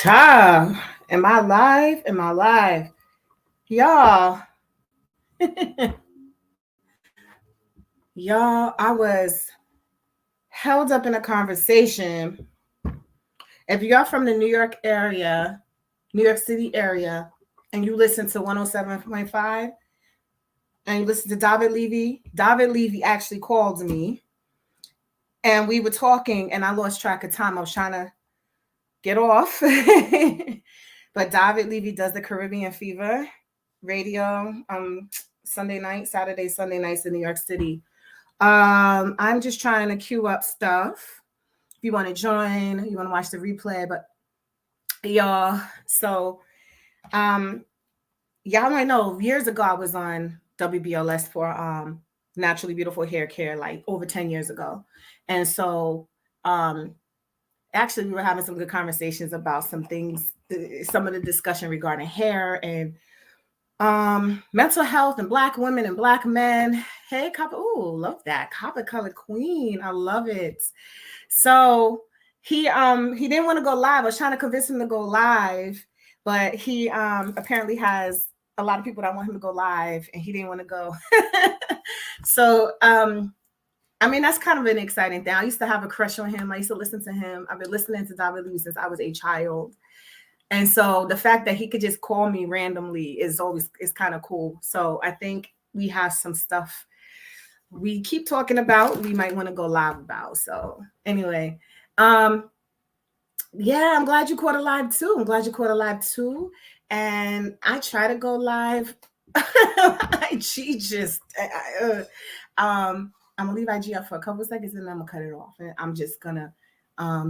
Child, am I live? Am I live? Y'all, y'all, I was held up in a conversation. If you're from the New York area, New York City area, and you listen to 107.5 and you listen to David Levy actually called me and we were talking and I lost track of time. I was trying to get off. But David Levy does the Caribbean Fever radio Sunday night, Saturday, Sunday nights in New York City. I'm just trying to queue up stuff. If you want to join, you want to watch the replay, but y'all, so y'all might know years ago I was on WBLS for Naturally Beautiful Hair Care, like over 10 years ago. And so actually we were having some good conversations about some things, some of the discussion regarding hair and mental health and black women and black men. Hey, copper. Ooh, love that. Copper colored queen. I love it. So he didn't want to go live. I was trying to convince him to go live, but he apparently has a lot of people that want him to go live and he didn't want to go. So I mean, that's kind of an exciting thing. I used to have a crush on him. I used to listen to him. I've been listening to David Lee since I was a child. And so the fact that he could just call me randomly is kind of cool. So I think we have some stuff we keep talking about, we might want to go live about. So anyway, yeah, I'm glad you caught a live too. And I try to go live. IG just, I'm gonna leave IG up for a couple of seconds and then I'm gonna cut it off. And I'm just gonna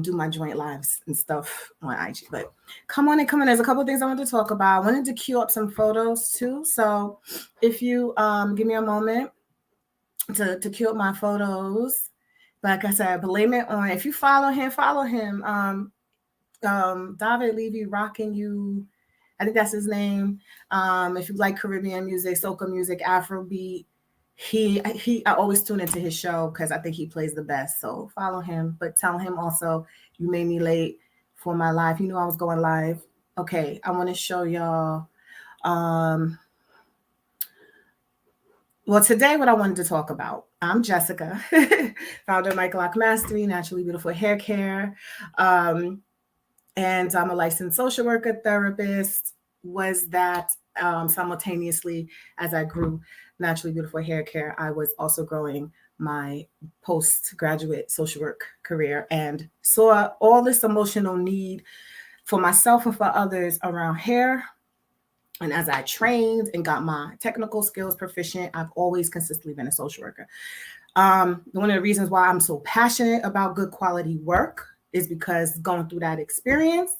do my joint lives and stuff on IG. But come on. There's a couple of things I want to talk about. I wanted to queue up some photos too. So if you give me a moment to queue up my photos, like I said, blame it on, if you follow him. David Levy rocking you. I think that's his name. If you like Caribbean music, soca music, Afrobeat, I always tune into his show because I think he plays the best. So follow him, but tell him also you made me late for my live. You knew I was going live. Okay, I want to show y'all. Well, today what I wanted to talk about. I'm Jessica, founder of Microlocs Mastery, Naturally Beautiful Hair Care. And I'm a licensed social worker therapist. Was that simultaneously as I grew Naturally Beautiful Hair Care, I was also growing my postgraduate social work career and saw all this emotional need for myself and for others around hair. And as I trained and got my technical skills proficient, I've always consistently been a social worker. One of the reasons why I'm so passionate about good quality work is because going through that experience,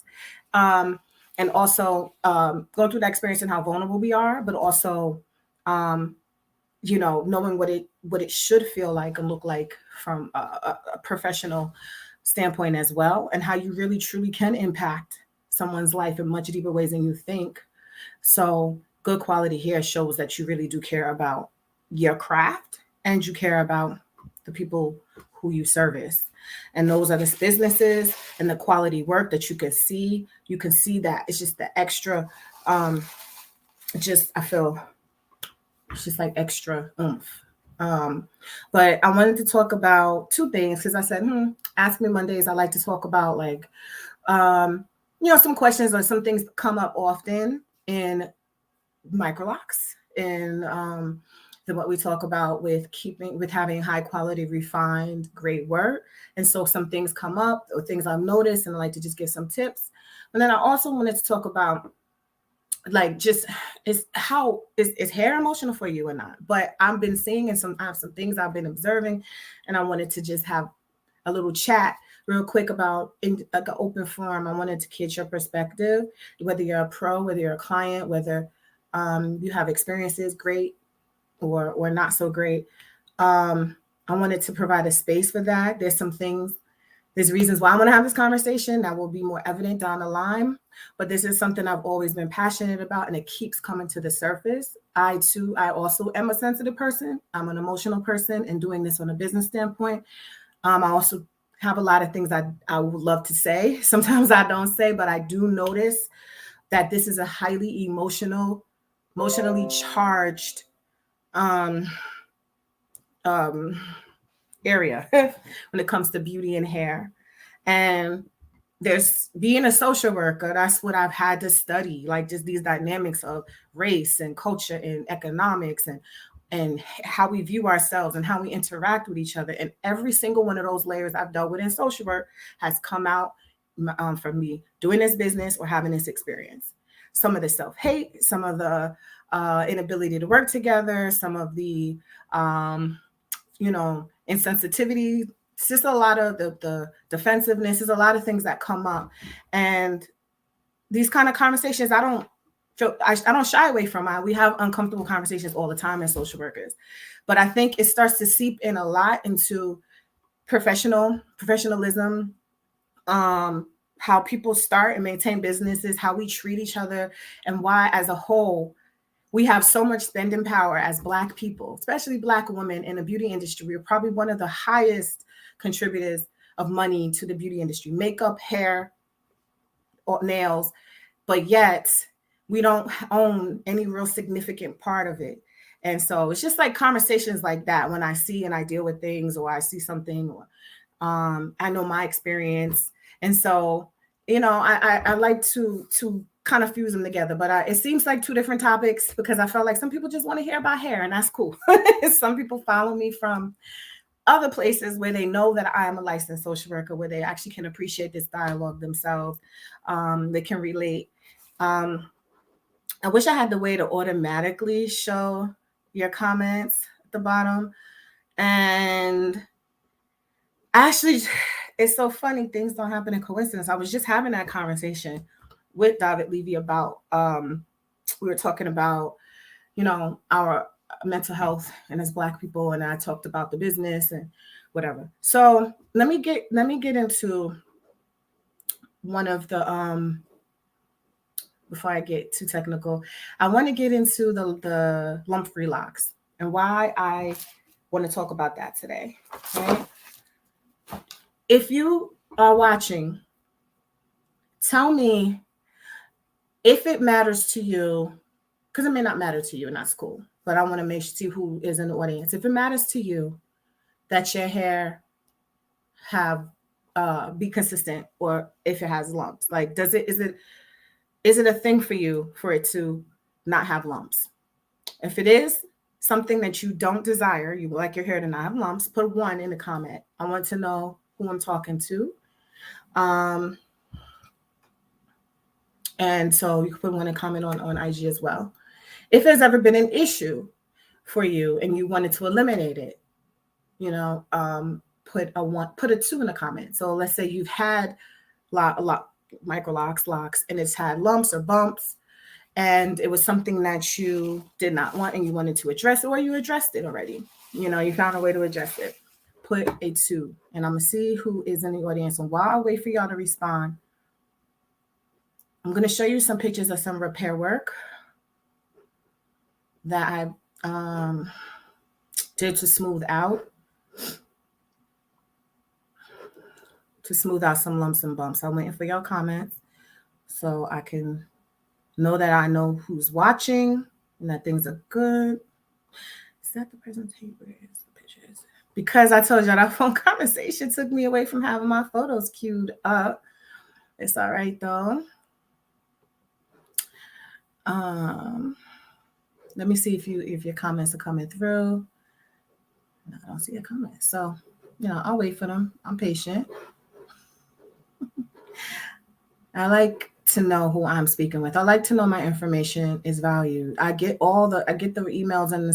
and also going through that experience and how vulnerable we are, but also, knowing what it should feel like and look like from a professional standpoint as well, and how you really truly can impact someone's life in much deeper ways than you think. So good quality hair shows that you really do care about your craft and you care about the people who you service. And those are the businesses and the quality work that you can see. You can see that it's just the extra, I feel it's just like extra oomph. But I wanted to talk about two things because I said, Ask Me Mondays. I like to talk about like, some questions or some things that come up often in Microlocs and what we talk about with having high quality, refined, great work. And so some things come up or things I've noticed and I like to just give some tips. And then I also wanted to talk about like just is hair emotional for you or not? But I've been seeing and I have some things I've been observing and I wanted to just have a little chat real quick about in like an open forum. I wanted to get your perspective, whether you're a pro, whether you're a client, whether you have experiences great or not so great. I wanted to provide a space for that. There's reasons why I want to have this conversation that will be more evident down the line. But this is something I've always been passionate about and it keeps coming to the surface. I also am a sensitive person. I'm an emotional person and doing this on a business standpoint. I also have a lot of things I would love to say. Sometimes I don't say, but I do notice that this is a highly emotionally charged um, um, area when it comes to beauty and hair. And there's being a social worker, that's what I've had to study, like just these dynamics of race and culture and economics and how we view ourselves and how we interact with each other. And every single one of those layers I've dealt with in social work has come out from me doing this business or having this experience. Some of the self-hate, some of the inability to work together, some of the insensitivity. It's just a lot of the defensiveness. There's a lot of things that come up, and these kind of conversations I don't shy away from. We have uncomfortable conversations all the time as social workers, but I think it starts to seep in a lot into professionalism, how people start and maintain businesses, how we treat each other, and why as a whole we have so much spending power as Black people, especially Black women in the beauty industry. We're probably one of the highest contributors of money to the beauty industry, makeup, hair, or nails, but yet we don't own any real significant part of it. And so it's just like conversations like that when I see and I deal with things, or I see something, or I know my experience. And so, I like to kind of fuse them together, but it seems like two different topics because I felt like some people just want to hear about hair, and that's cool. Some people follow me from other places where they know that I am a licensed social worker, where they actually can appreciate this dialogue themselves. They can relate. I wish I had the way to automatically show your comments at the bottom. And actually, it's so funny. Things don't happen in coincidence. I was just having that conversation with David Levy about, we were talking about, our mental health and as Black people, and I talked about the business and whatever. So let me get into one of the before I get too technical. I want to get into the lump-free locks and why I want to talk about that today. Right? If you are watching, tell me if it matters to you, because it may not matter to you, and that's cool. But I want to see who is in the audience. If it matters to you that your hair have be consistent, or if it has lumps, like is it a thing for you for it to not have lumps? If it is something that you don't desire, you would like your hair to not have lumps, put 1 in the comment. I want to know who I'm talking to. And so you can put 1 in comment on IG as well. If there's ever been an issue for you and you wanted to eliminate it, put a 2 in the comment. So let's say you've had Microlocs, locks, and it's had lumps or bumps, and it was something that you did not want and you wanted to address it, or you addressed it already. You found a way to address it. Put a 2, and I'm gonna see who is in the audience. And while I wait for y'all to respond, I'm gonna show you some pictures of some repair work that I did to smooth out some lumps and bumps. I'm waiting for your comments so I can know that I know who's watching and that things are good. Is that the presentation? Where is the pictures? Because I told y'all that phone conversation took me away from having my photos queued up. It's all right though. Let me see if your comments are coming through. No, I don't see a comment. So, I'll wait for them. I'm patient. I like to know who I'm speaking with. I like to know my information is valued. I get the emails and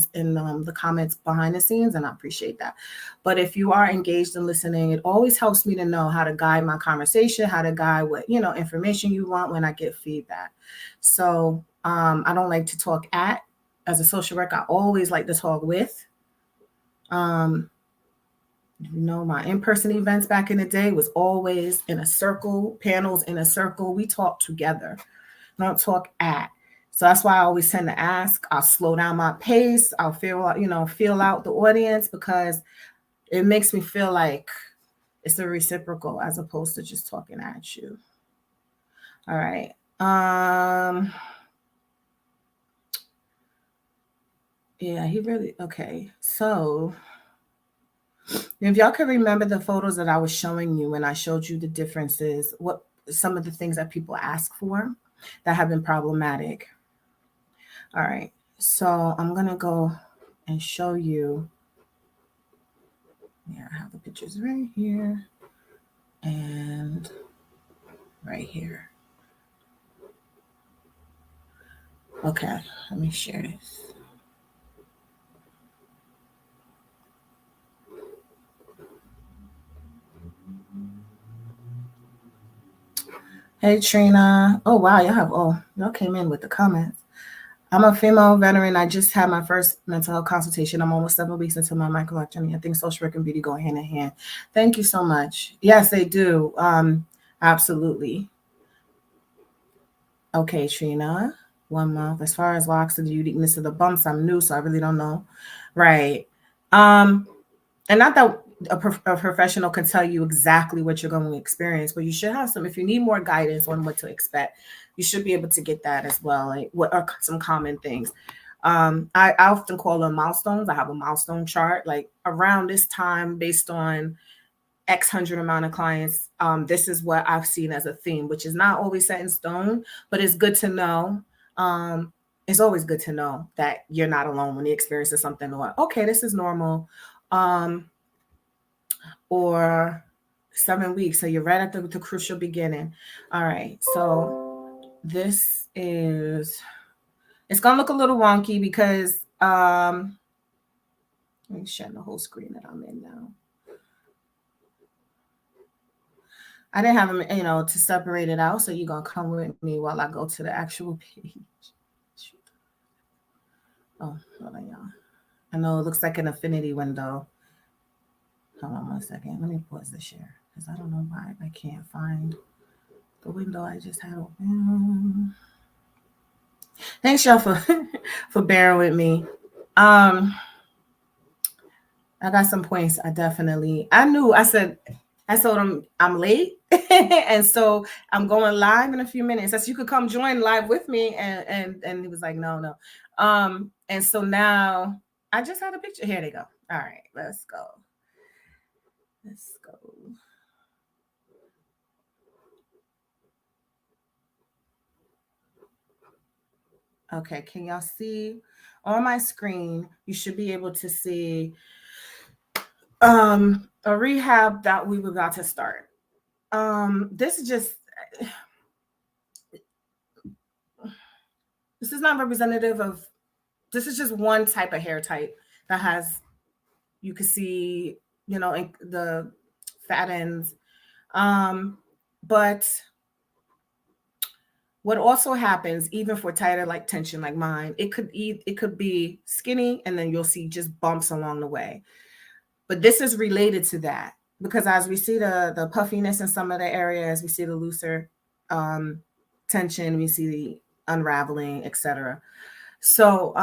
the comments behind the scenes, and I appreciate that. But if you are engaged in listening, it always helps me to know how to guide my conversation, how to guide what information you want when I get feedback. So I don't like to talk at. As a social worker, I always like to talk with. My in-person events back in the day was always in a circle, panels in a circle. We talk together, don't talk at. So that's why I always tend to ask. I'll slow down my pace. I'll feel out the audience, because it makes me feel like It's a reciprocal as opposed to just talking at you. All right. Yeah, he really okay. So if y'all can remember the photos that I was showing you when I showed you the differences, what some of the things that people ask for that have been problematic. All right. So I'm gonna go and show you. Yeah, I have the pictures right here and right here. Okay, let me share this. Hey Trina. Oh wow, y'all came in with the comments. I'm a female veteran. I just had my first mental health consultation. I'm almost 7 weeks into my microloc journey. I think social work and beauty go hand in hand. Thank you so much. Yes, they do. Absolutely. Okay, Trina. 1 month. As far as locks and the uniqueness of the bumps, I'm new, so I really don't know. Right. Um, and not that a professional can tell you exactly what you're going to experience, but you should have some. If you need more guidance on what to expect, you should be able to get that as well. Like what are some common things? I often call them milestones. I have a milestone chart, like around this time, based on X hundred amount of clients. This is what I've seen as a theme, which is not always set in stone, but it's good to know. Um, it's always good to know that you're not alone when you experience something, or okay, this is normal. Um, or 7 weeks. So you're right at the crucial beginning. All right. So this is, it's going to look a little wonky because, let me share the whole screen that I'm in now. I didn't have them, to separate it out. So you're going to come with me while I go to the actual page. Oh, hold on, y'all. I know it looks like an affinity window. Hold on 1 second. Let me pause the share because I don't know why I can't find the window I just had open. Thanks y'all for for bearing with me. I got some points. I told him I'm late. And so I'm going live in a few minutes. So you could come join live with me. And he was like, no. And so now I just had a picture. Here they go. All right, let's go. Let's go. Okay, can y'all see on my screen? You should be able to see a rehab that we were about to start. This is not representative of, this is just one type of hair type that has, you can see, the fat ends. But what also happens, even for tighter like tension like mine, it could be skinny and then you'll see just bumps along the way. But this is related to that because as we see the puffiness in some of the areas, we see the looser tension, we see the unraveling, etc. So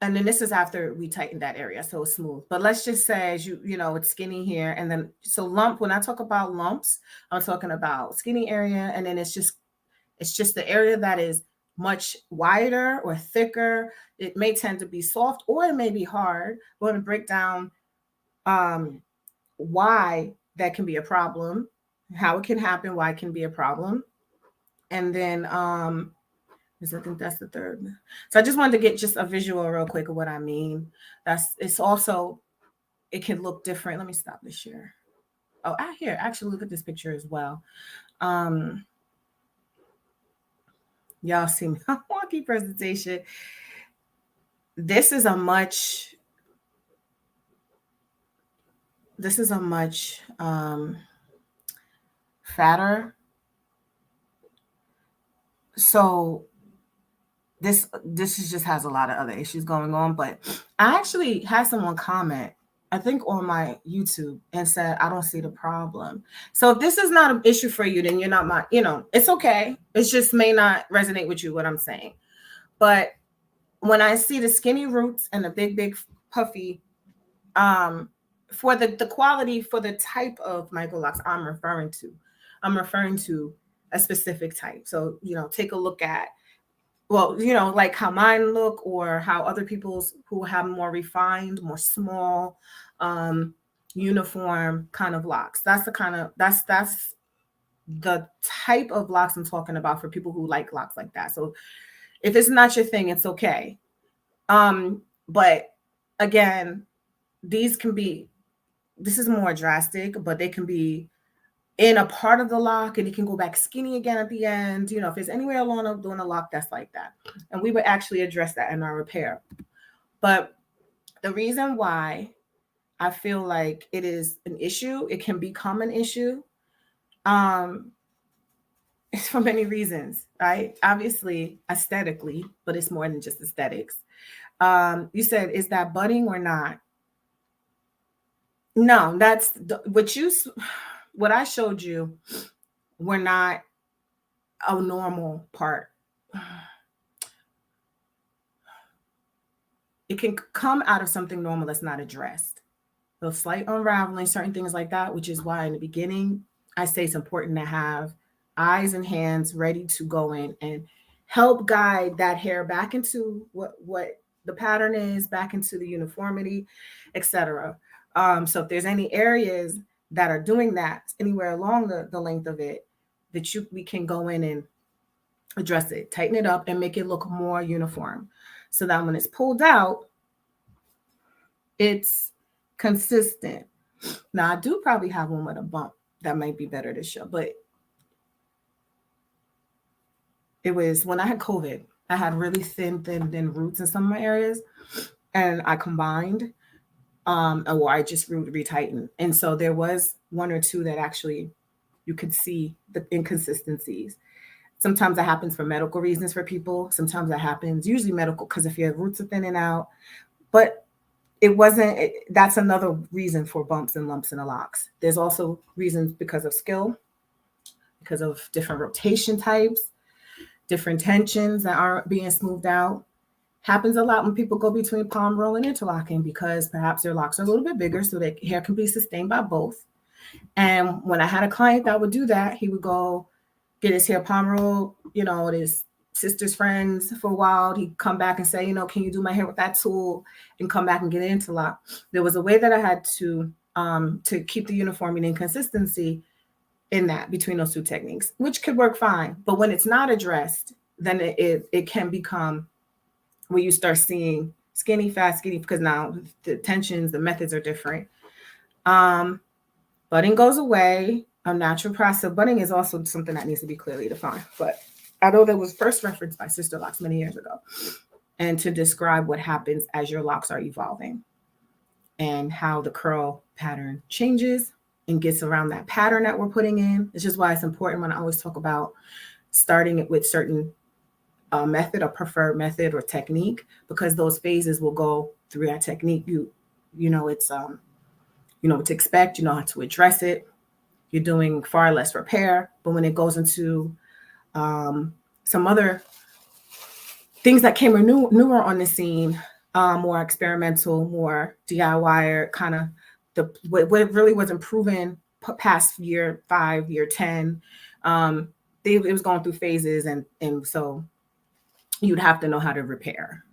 and then this is after we tighten that area so it's smooth. But let's just say as it's skinny here, and then so lump, when I talk about lumps, I'm talking about skinny area, and then it's just the area that is much wider or thicker. It may tend to be soft or it may be hard. We're going to break down why that can be a problem, how it can happen, why it can be a problem. And then I think that's the third. So I just wanted to get just a visual real quick of what I mean. It's also, it can look different. Let me stop this share. Oh, out here, actually look at this picture as well. Y'all see my wonky presentation. This is a much fatter. So this is just has a lot of other issues going on. But I actually had someone comment, I think on my YouTube, and said, I don't see the problem. So if this is not an issue for you, then you're not it's okay. It just may not resonate with you, what I'm saying. But when I see the skinny roots and the big puffy for the quality, for the type of microlocks I'm referring to a specific type. So, take a look at, well, like how mine look, or how other people's who have more refined, more small, um, uniform kind of locks. That's the type of locks I'm talking about for people who like locks like that. So if it's not your thing, it's okay. But again, these can be this is more drastic, but they can be in a part of the lock and it can go back skinny again at the end. If it's anywhere along of doing a lock that's like that. And we would actually address that in our repair. But the reason why I feel like it is an issue, it can become an issue, um, it's for many reasons, right? Obviously, aesthetically, but it's more than just aesthetics. You said, is that budding or not? No, that's what I showed you were not a normal part. It can come out of something normal that's not addressed. So slight unraveling, certain things like that, which is why in the beginning I say it's important to have eyes and hands ready to go in and help guide that hair back into what the pattern is, back into the uniformity, etc. So if there's any areas that are doing that anywhere along the length of it, we can go in and address it, tighten it up, and make it look more uniform, so that when it's pulled out, it's consistent. Now, I do probably have one with a bump that might be better to show, but it was when I had COVID. I had really thin roots in some of my areas, and I combined, or I just retightened. And so there was one or two that actually you could see the inconsistencies. Sometimes that happens for medical reasons for people. Sometimes that happens, usually medical, because if your roots are thinning out. But that's another reason for bumps and lumps in the locks. There's also reasons because of skill, because of different rotation types, different tensions that aren't being smoothed out. Happens a lot when people go between palm roll and interlocking, because perhaps their locks are a little bit bigger, so that hair can be sustained by both. And when I had a client that would do that, he would go get his hair palm roll, with his sister's friends for a while. He'd come back and say, can you do my hair with that tool, and come back and get it interlock. There was a way that I had to keep the uniformity and consistency in that between those two techniques, which could work fine. But when it's not addressed, then it can become where you start seeing skinny, fast, skinny, because now the tensions, the methods are different. Budding goes away. A natural process of budding is also something that needs to be clearly defined. But I know that was first referenced by Sister Locks many years ago, and to describe what happens as your locks are evolving and how the curl pattern changes and gets around that pattern that we're putting in. It's just why it's important when I always talk about starting it with certain method or preferred method or technique, because those phases will go through that technique. It's what to expect, how to address it. You're doing far less repair, but when it goes into some other things that came newer on the scene, more experimental, more DIY, kind of what really wasn't proven past year 5, year 10. It was going through phases, and so you'd have to know how to repair.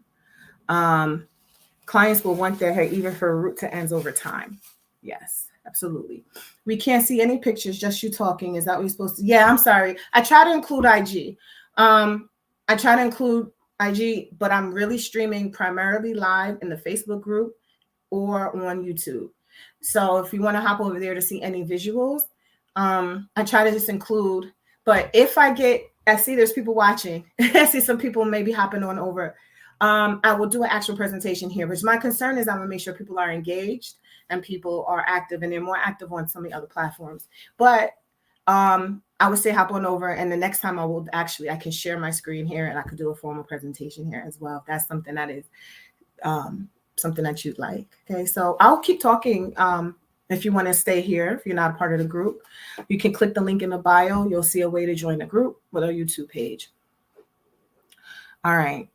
Clients will want their hair even for root to ends over time. Yes, absolutely. We can't see any pictures, just you talking. Is that what you're supposed to? Yeah, I'm sorry. I try to include IG. But I'm really streaming primarily live in the Facebook group or on YouTube. So if you want to hop over there to see any visuals, I try to just include. But if I see there's people watching. I see some people maybe hopping on over. I will do an actual presentation here, which my concern is I'm gonna make sure people are engaged and people are active, and they're more active on some of the other platforms. But I would say hop on over, and the next time I can share my screen here, and I could do a formal presentation here as well. If that's something that is something that you'd like. Okay, so I'll keep talking. If you want to stay here, if you're not a part of the group, you can click the link in the bio. You'll see a way to join the group with our YouTube page. All right.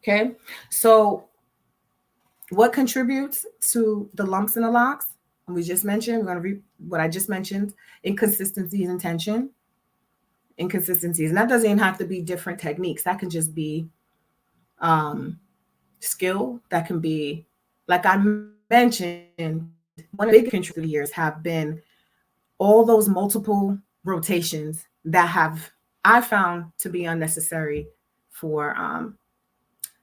Okay, so What contributes to the lumps and the locks? And we just mentioned, we're going to read what I just mentioned: inconsistencies and tension. Inconsistencies. And that doesn't even have to be different techniques. That can just be skill. That can be, like I mentioned, one of the big contributors through the years have been all those multiple rotations that have I found to be unnecessary for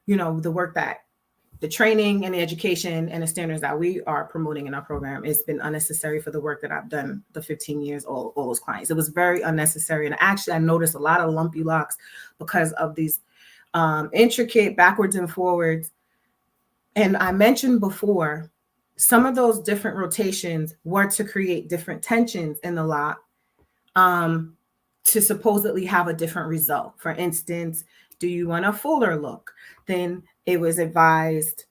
the work that the training and the education and the standards that we are promoting in our program. It's been unnecessary for the work that I've done the 15 years, all those clients. It was very unnecessary. And actually, I noticed a lot of lumpy locks because of these intricate backwards and forwards. And I mentioned before, some of those different rotations were to create different tensions in the lock, um, to supposedly have a different result. For instance, do you want a fuller look? Then it was advised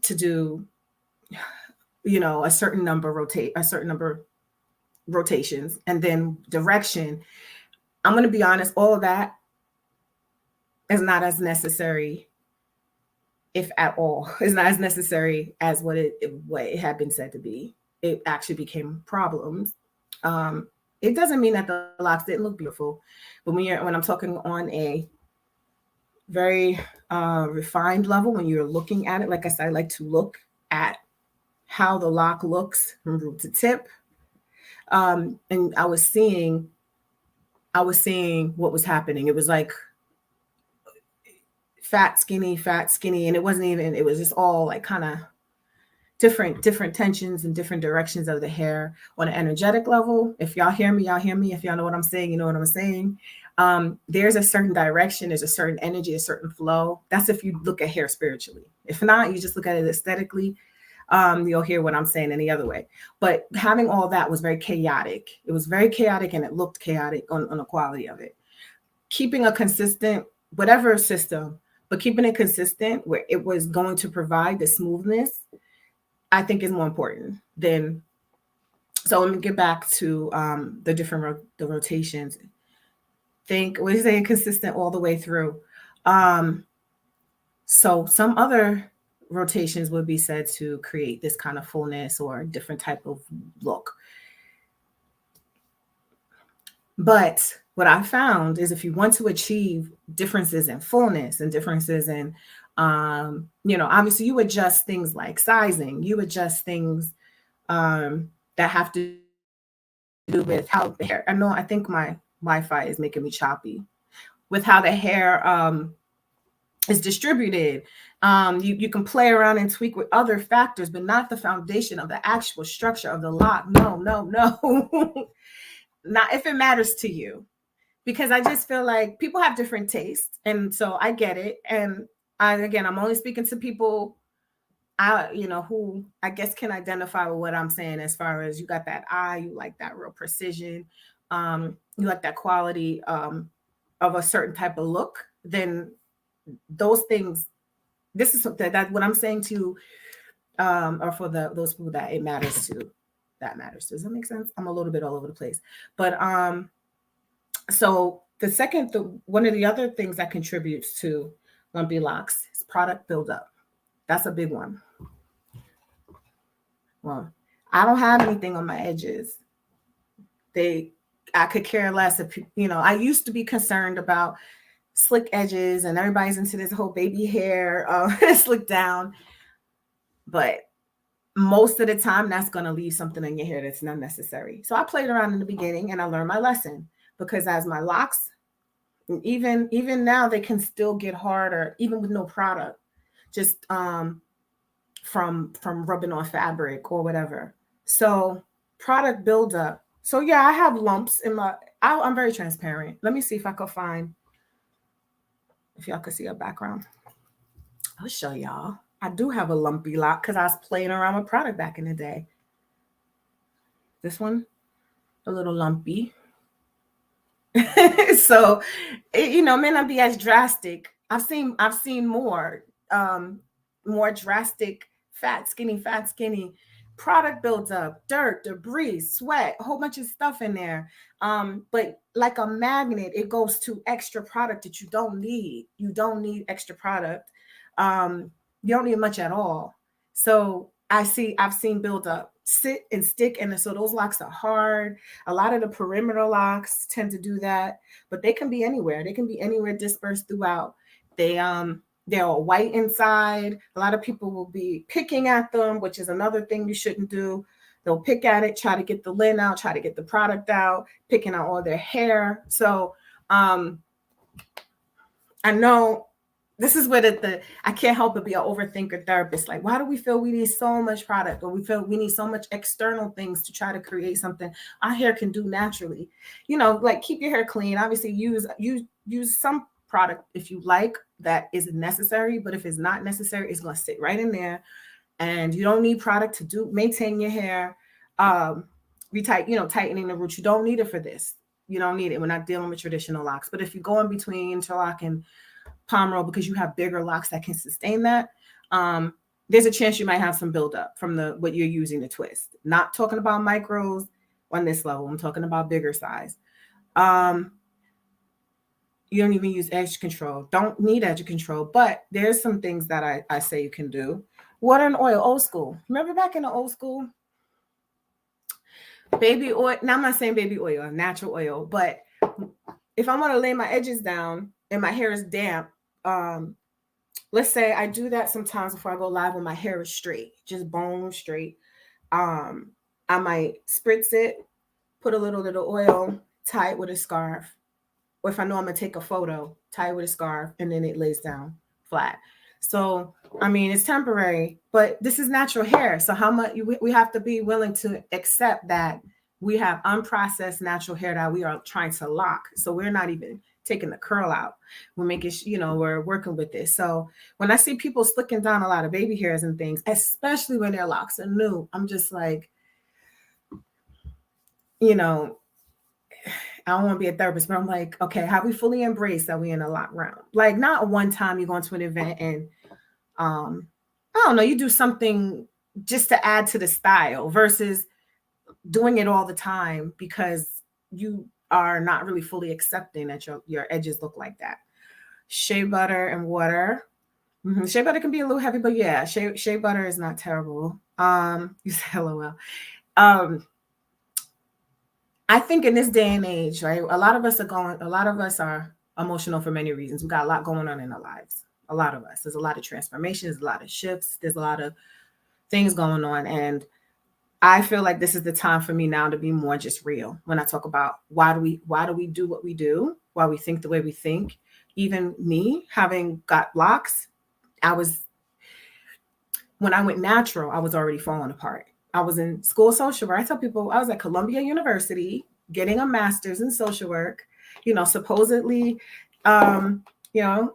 to do, a certain number rotations, and then direction. I'm going to be honest, all of that is not as necessary, if at all. It's not as necessary as what it had been said to be. It actually became problems. It doesn't mean that the locks didn't look beautiful, but when I'm talking on a very refined level, when you're looking at it, like I said, I like to look at how the lock looks from root to tip. And I was seeing what was happening. It was like fat, skinny, and it wasn't even. It was just all like kind of different tensions and different directions of the hair on an energetic level. If y'all hear me, y'all hear me. If y'all know what I'm saying, you know what I'm saying. There's a certain direction, there's a certain energy, a certain flow. That's if you look at hair spiritually. If not, you just look at it aesthetically. You'll hear what I'm saying any other way. But having all that was very chaotic. It was very chaotic, and it looked chaotic on the quality of it. Keeping a consistent, whatever system, but keeping it consistent where it was going to provide the smoothness, I think is more important than. So let me get back to the rotations. Think we say consistent all the way through. Um, so some other rotations would be said to create this kind of fullness or different type of look. But what I found is if you want to achieve differences in fullness and differences in, obviously you adjust things like sizing, you adjust things that have to do with how the hair. I think my Wi-Fi is making me choppy. With how the hair is distributed. You can play around and tweak with other factors, but not the foundation of the actual structure of the lock. No, no, no. Not if it matters to you. Because I just feel like people have different tastes. And so I get it. And I'm only speaking to people who I guess can identify with what I'm saying, as far as you got that eye, you like that real precision, you like that quality of a certain type of look, then those things, this is something that what I'm saying to or for those people that it matters to, that matters. Does that make sense? I'm a little bit all over the place. But so one of the other things that contributes to lumpy locks is product buildup. That's a big one. Well, I don't have anything on my edges. They, I could care less if I used to be concerned about slick edges, and everybody's into this whole baby hair, slick down. But most of the time, that's going to leave something in your hair that's not necessary. So I played around in the beginning, and I learned my lesson, because as my locks, even now, they can still get harder, even with no product, just from rubbing on fabric or whatever. So product buildup. So yeah, I have lumps in my. I'm very transparent. Let me see if I can find. If y'all can see a background, I'll show y'all. I do have a lumpy lock because I was playing around with product back in the day. This one, a little lumpy. So, it may not be as drastic. I've seen more drastic fat, skinny. Product builds up, dirt, debris, sweat, a whole bunch of stuff in there. But like a magnet, it goes to extra product that you don't need. You don't need extra product. You don't need much at all. So I've seen build up, sit and stick, and so those locks are hard. A lot of the perimeter locks tend to do that, but they can be anywhere. They can be anywhere dispersed throughout. They they're all white inside. A lot of people will be picking at them, which is another thing you shouldn't do. They'll pick at it, try to get the lint out, try to get the product out, picking out all their hair. So um, I know this is where I can't help but be an overthinker therapist. Like, why do we feel we need so much product, or we feel we need so much external things to try to create something our hair can do naturally? You know, like keep your hair clean. Obviously, use some product if you like that is necessary, but if it's not necessary, it's gonna sit right in there, and you don't need product to do maintain your hair. Um, tightening the roots. You don't need it for this. You don't need it. We're not dealing with traditional locks. But if you go in between interlock and palm roll because you have bigger locks that can sustain that, um, there's a chance you might have some buildup from the what you're using to twist. Not talking about micros on this level. I'm talking about bigger size. Um, you don't even use edge control. Don't need edge control, but there's some things that I say you can do. Water and oil, old school. Remember back in the old school? Baby oil. Now I'm not saying baby oil, natural oil, but if I want to lay my edges down and my hair is damp, um, let's say I do that sometimes before I go live when my hair is straight, just bone straight. Um, I might spritz it, put a little bit of oil, tie it with a scarf. Or if I know I'm gonna take a photo, tie it with a scarf, and then it lays down flat. So I mean, it's temporary, but this is natural hair. So how much we have to be willing to accept that we have unprocessed natural hair that we are trying to lock. So we're not even taking the curl out. We're making, we're working with this. So when I see people slicking down a lot of baby hairs and things, especially when their locks are new, I'm just like, you know, I don't want to be a therapist, but I'm like, okay, have we fully embraced that we in a lock round? Like not one time you go into an event and I don't know, you do something just to add to the style versus doing it all the time because you are not really fully accepting that your edges look like that. Shea butter and water. Shea butter can be a little heavy, but yeah, shea butter is not terrible. You say LOL. I think in this day and age, right, a lot of us are emotional for many reasons. We got a lot going on in our lives. A lot of us. There's a lot of transformations, a lot of shifts, there's a lot of things going on. And I feel like this is the time for me now to be more just real when I talk about why do we do what we do, why we think the way we think. Even me having got locks, when I went natural, I was already falling apart. I was in school of social work. I tell people I was at Columbia University getting a master's in social work, supposedly, you know,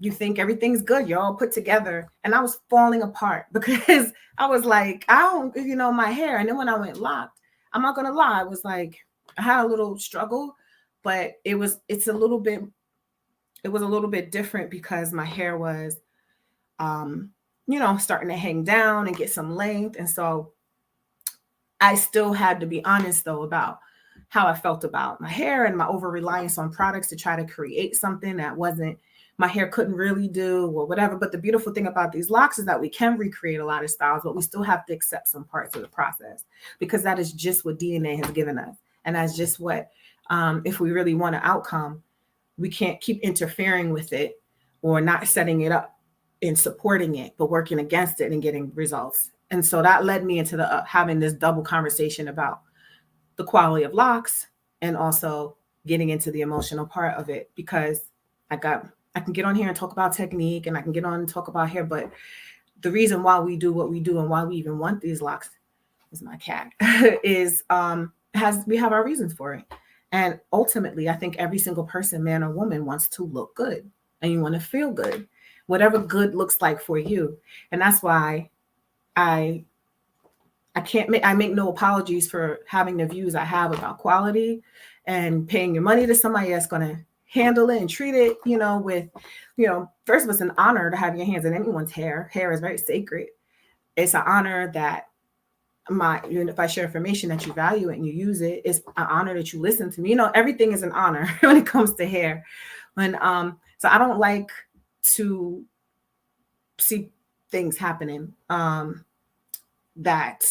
you think everything's good, you're all put together. And I was falling apart because I was like, I don't, my hair. And then when I went locked, I'm not going to lie, I was like, I had a little struggle, but it was a little bit different because my hair was, starting to hang down and get some length. And so I still had to be honest though about how I felt about my hair and my over reliance on products to try to create something that my hair couldn't really do or whatever. But the beautiful thing about these locks is that we can recreate a lot of styles, but we still have to accept some parts of the process because that is just what DNA has given us. And that's just what, if we really want an outcome, we can't keep interfering with it or not setting it up and supporting it, but working against it and getting results. And so that led me into having this double conversation about the quality of locks and also getting into the emotional part of it, because I can get on here and talk about technique and I can get on and talk about hair, but the reason why we do what we do and why we even want these locks is my cat is we have our reasons for it. And ultimately, I think every single person, man or woman, wants to look good and you want to feel good, whatever good looks like for you. And that's why I make no apologies for having the views I have about quality and paying your money to somebody that's going to handle it and treat it, with, first of all, it's an honor to have your hands in anyone's hair. Hair is very sacred. It's an honor that if I share information that you value it and you use it, it's an honor that you listen to me. Everything is an honor when it comes to hair. So I don't like to see things happening that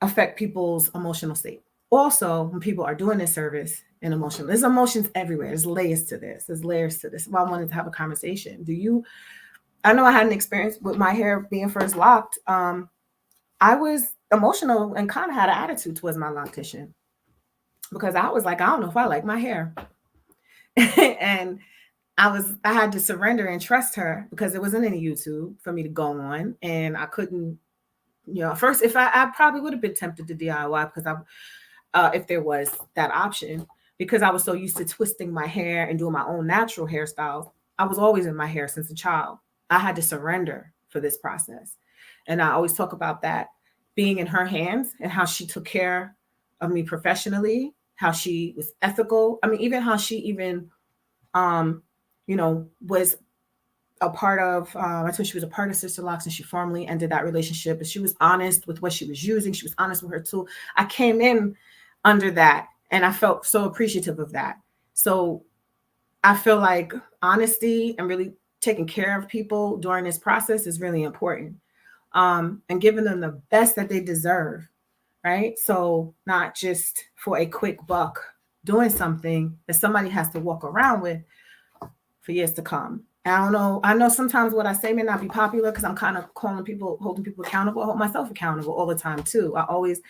affect people's emotional state. Also, when people are doing this service and emotional, there's emotions everywhere. There's layers to this. There's layers to this. Well, I wanted to have a conversation. I know I had an experience with my hair being first locked. I was emotional and kind of had an attitude towards my loctician because I was like, I don't know if I like my hair. And I had to surrender and trust her because there wasn't any YouTube for me to go on. And I couldn't, first, if I probably would have been tempted to DIY because if there was that option, because I was so used to twisting my hair and doing my own natural hairstyles. I was always in my hair since a child. I had to surrender for this process. And I always talk about that being in her hands and how she took care of me professionally, how she was ethical. I mean, even how she even, was a part of, I told she was a part of Sister Locks and she formally ended that relationship. But she was honest with what she was using. She was honest with her tool. I came in under that and I felt so appreciative of that. So I feel like honesty and really taking care of people during this process is really important, and giving them the best that they deserve, right? So not just for a quick buck, doing something that somebody has to walk around with for years to come. I don't know. I know sometimes what I say may not be popular because I'm kind of holding people accountable. I hold myself accountable all the time too. I always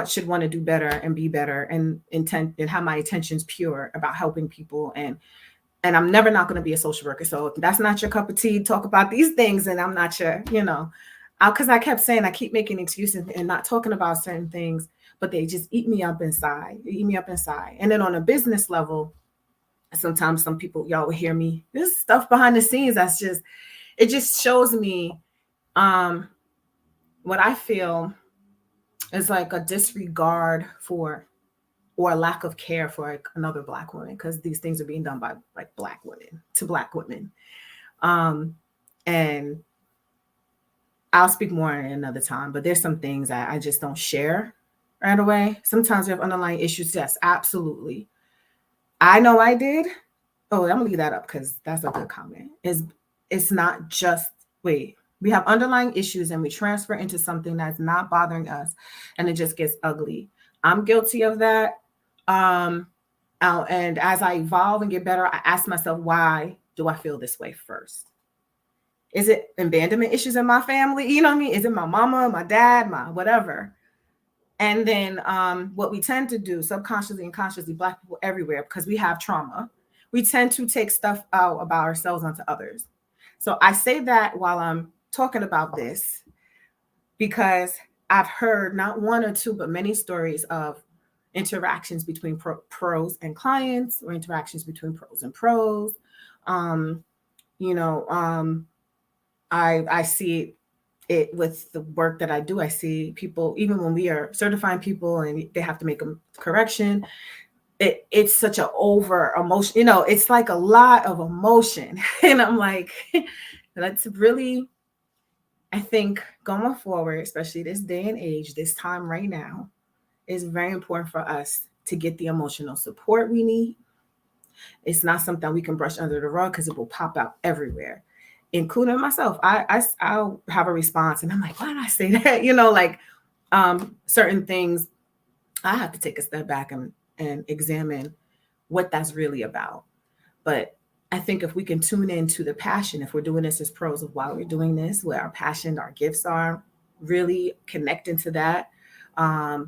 should want to do better and be better and intent and have my intentions pure about helping people. And I'm never not going to be a social worker. So if that's not your cup of tea, talk about these things. And I'm not your, because I kept saying, I keep making excuses and not talking about certain things, but they just eat me up inside. They eat me up inside. And then on a business level, sometimes some people, y'all will hear me, there's stuff behind the scenes it just shows me what I feel is like a disregard for or a lack of care for like another Black woman, because these things are being done by like Black women to Black women. And I'll speak more another time, but there's some things that I just don't share right away. Sometimes we have underlying issues. Yes, absolutely. I know I did. Oh, I'm gonna leave that up because that's a good comment. It's not just we have underlying issues and we transfer into something that's not bothering us and it just gets ugly. I'm guilty of that. And as I evolve and get better, I ask myself, why do I feel this way first? Is it abandonment issues in my family? You know what I mean? Is it my mama, my dad, my whatever? And then what we tend to do subconsciously and consciously, Black people everywhere, because we have trauma, we tend to take stuff out about ourselves onto others. So I say that while I'm talking about this, because I've heard not one or two, but many stories of interactions between pros and clients, or interactions between pros and pros. I see it with the work that I do. I see people, even when we are certifying people and they have to make a correction, it's such an over emotion, it's like a lot of emotion. And I'm like, let's really, I think going forward, especially this day and age, this time right now, is very important for us to get the emotional support we need. It's not something we can brush under the rug because it will pop out everywhere, including myself. I'll have a response and I'm like, why did I say that? Certain things I have to take a step back and examine what that's really about. But I think if we can tune into the passion, if we're doing this as pros of why we're doing this, where our passion, our gifts are, really connecting to that, I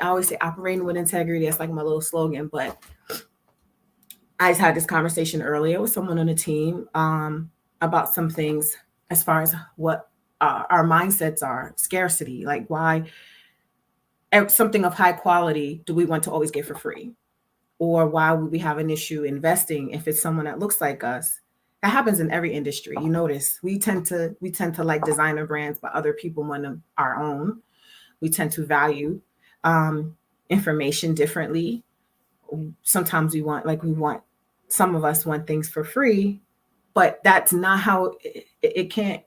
always say operating with integrity. That's like my little slogan. But I just had this conversation earlier with someone on the team about some things as far as what our mindsets are, scarcity, like why something of high quality do we want to always get for free? Or why would we have an issue investing if it's someone that looks like us? That happens in every industry. You notice we tend to like designer brands, but other people want our own. We tend to value information differently. Sometimes some of us want things for free, but that's not how it can't.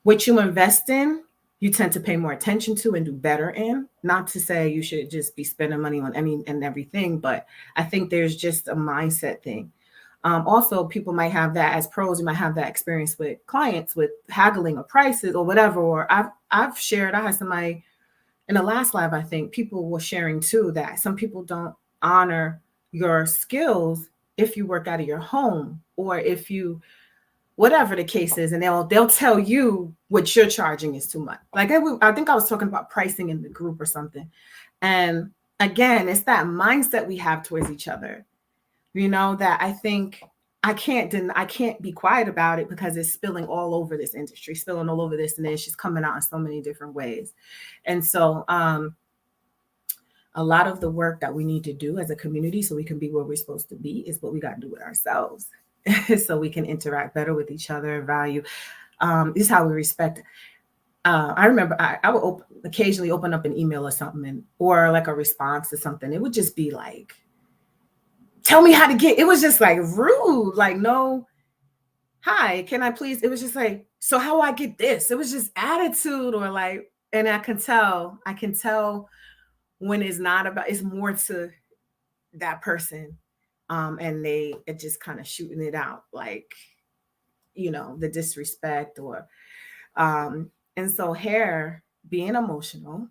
What you invest in, you tend to pay more attention to and do better in. Not to say you should just be spending money on any and everything, but I think there's just a mindset thing. Also, people might have that as pros. You might have that experience with clients with haggling or prices or whatever. Or I've shared. I had somebody in the last live. I think people were sharing too that some people don't honor your skills if you work out of your home or if you whatever the case is, and they'll tell you what you're charging is too much. Like I think I was talking about pricing in the group or something, and again, it's that mindset we have towards each other. That I think I can't be quiet about it because it's spilling all over this industry, spilling all over this, and it's just coming out in so many different ways. And so a lot of the work that we need to do as a community so we can be where we're supposed to be is what we got to do with ourselves. So we can interact better with each other, value. This is how we respect. I remember I would occasionally open up an email or something or like a response to something. It would just be like, tell me how to get, it was just like rude, like, no, hi, can I please? It was just like, so how do I get this? It was just attitude or like, and I can tell when it's not about, it's more to that person. And it just kind of shooting it out, like, the disrespect or, and so hair being emotional.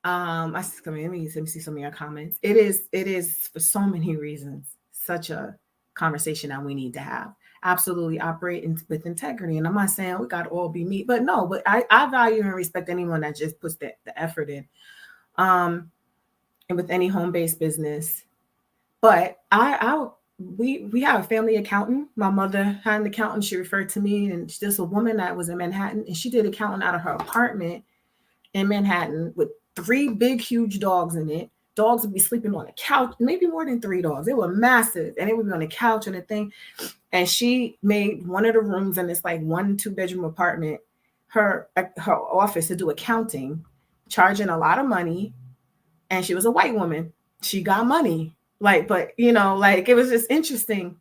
Let me see some of your comments. It is for so many reasons, such a conversation that we need to have. Absolutely operate with integrity. And I'm not saying we got to all be meat, but no, but I value and respect anyone that just puts the effort in. And with any home-based business. But we have a family accountant. My mother had an accountant. She referred to me, and there's a woman that was in Manhattan, and she did accounting out of her apartment in Manhattan with 3 big, huge dogs in it. Dogs would be sleeping on a couch, maybe more than 3 dogs. They were massive, and they would be on the couch and a thing. And she made one of the rooms in this like 1-2 bedroom apartment her office to do accounting, charging a lot of money. And she was a white woman. She got money. Like, but like it was just interesting.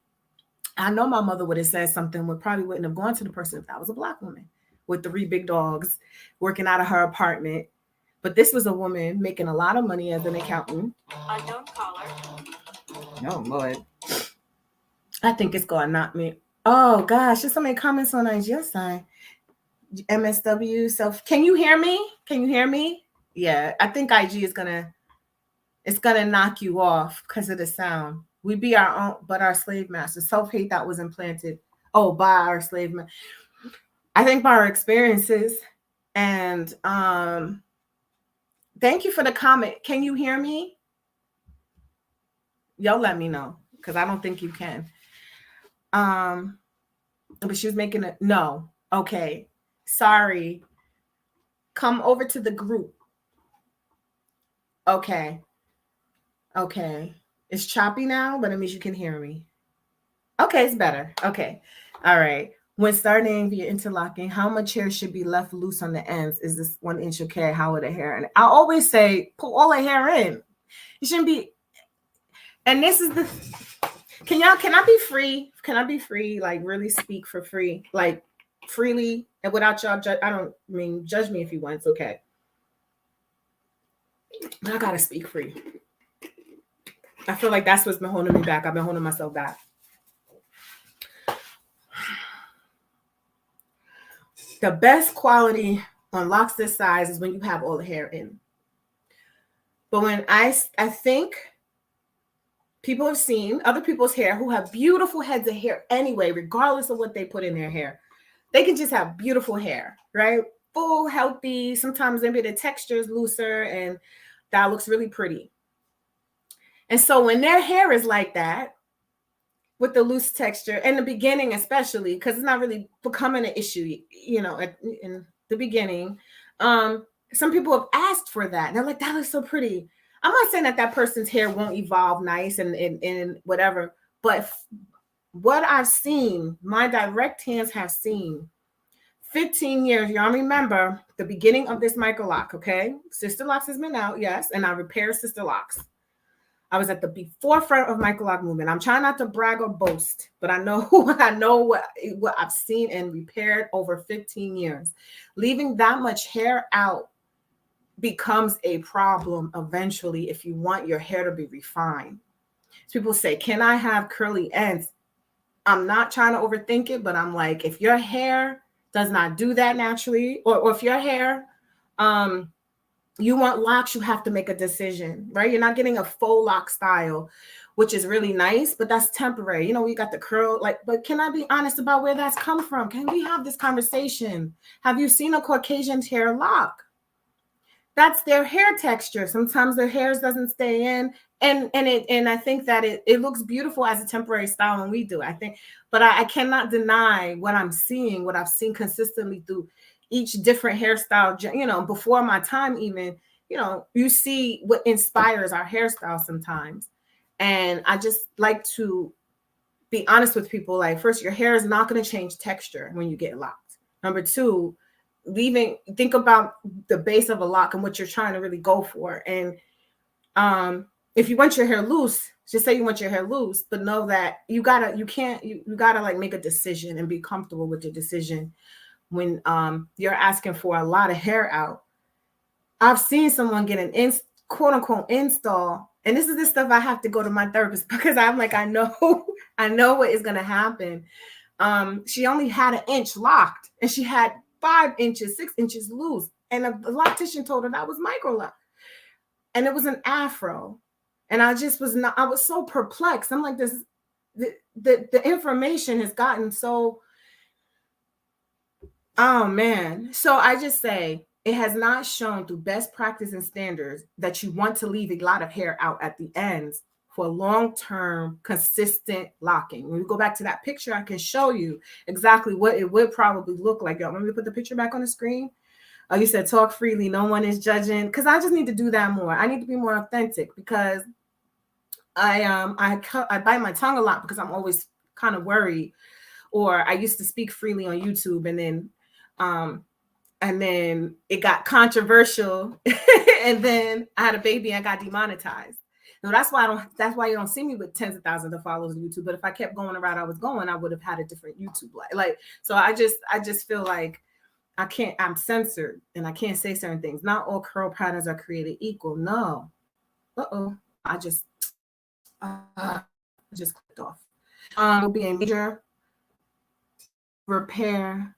I know my mother would have said something, probably wouldn't have gone to the person if that was a Black woman with 3 big dogs working out of her apartment. But this was a woman making a lot of money as an accountant. Unknown caller. Oh, Lord. I think it's going to knock me. Oh, gosh. There's so many comments on IG side. MSW. Can you hear me? Can you hear me? Yeah. I think IG is it's going to knock you off because of the sound. We be our own, but our slave masters. Self-hate that was implanted. Oh, by our slave masters. I think by our experiences. And thank you for the comment. Can you hear me? Y'all let me know because I don't think you can. But she was making it. No. Okay. Sorry. Come over to the group. Okay. Okay. It's choppy now, but it means you can hear me. Okay, it's better. Okay. All right. When starting via interlocking, how much hair should be left loose on the ends? Is this 1 inch okay? How would the hair? And I always say, pull all the hair in. It shouldn't be. And this is the. Can I be free? Can I be free? Like really speak for free, like freely and without y'all. I don't mean judge me if you want. It's okay. But I gotta speak free. I feel like that's what's been holding me back. I've been holding myself back. The best quality on locks this size is when you have all the hair in. But when I think people have seen other people's hair who have beautiful heads of hair anyway, regardless of what they put in their hair. They can just have beautiful hair, right? Full, healthy. Sometimes maybe the texture is looser and that looks really pretty. And so when their hair is like that, with the loose texture, in the beginning especially, because it's not really becoming an issue, in the beginning, some people have asked for that. They're like, that looks so pretty. I'm not saying that person's hair won't evolve nice and whatever, but what I've seen, my direct hands have seen 15 years. Y'all remember the beginning of this Microloc, okay? Sister Locks has been out, yes, and I repaired Sister Locks. I was at the forefront of Microloc movement. I'm trying not to brag or boast, but I know what I've seen and repaired over 15 years. Leaving that much hair out becomes a problem eventually if you want your hair to be refined. People say, can I have curly ends? I'm not trying to overthink it, but I'm like, if your hair does not do that naturally, or if your hair, you want locks, you have to make a decision, right? You're not getting a faux lock style, which is really nice, but that's temporary. You know, we got the curl, like, but can I be honest about where that's come from? Can we have this conversation? Have you seen a Caucasian's hair lock? That's their hair texture. Sometimes their hairs doesn't stay in. And I think that it looks beautiful as a temporary style when we do. I think, but I cannot deny what I'm seeing, what I've seen consistently through each different hairstyle, you know, before my time even, you know, you see what inspires our hairstyle sometimes. And I just like to be honest with people. Like, first, your hair is not going to change texture when you get locked. Number two, think about the base of a lock and what you're trying to really go for. And if you want your hair loose, just say you want your hair loose, but know that you gotta like make a decision and be comfortable with your decision when you're asking for a lot of hair out. I've seen someone get an quote unquote install, and this is the stuff I have to go to my therapist because I'm like, I know what is gonna happen. She only had an inch locked, and she had 5 inches, 6 inches loose, and the loctician told her that was Microlocs, and it was an afro. And I was so perplexed. I'm like, the information has gotten so, oh man. So I just say, it has not shown through best practice and standards that you want to leave a lot of hair out at the ends for long-term consistent locking. When we go back to that picture, I can show you exactly what it would probably look like. Y'all want me to put the picture back on the screen? Oh, you said talk freely, no one is judging. Because I just need to do that more. I need to be more authentic, because I bite my tongue a lot because I'm always kind of worried. Or I used to speak freely on YouTube, and then it got controversial, and then I had a baby and I got demonetized. No, that's why you don't see me with tens of thousands of followers on YouTube. But if I kept going the route I was going, I would have had a different YouTube like. So I just feel like I'm censored and I can't say certain things. Not all curl patterns are created equal. No. I just clicked off. Will be a major repair.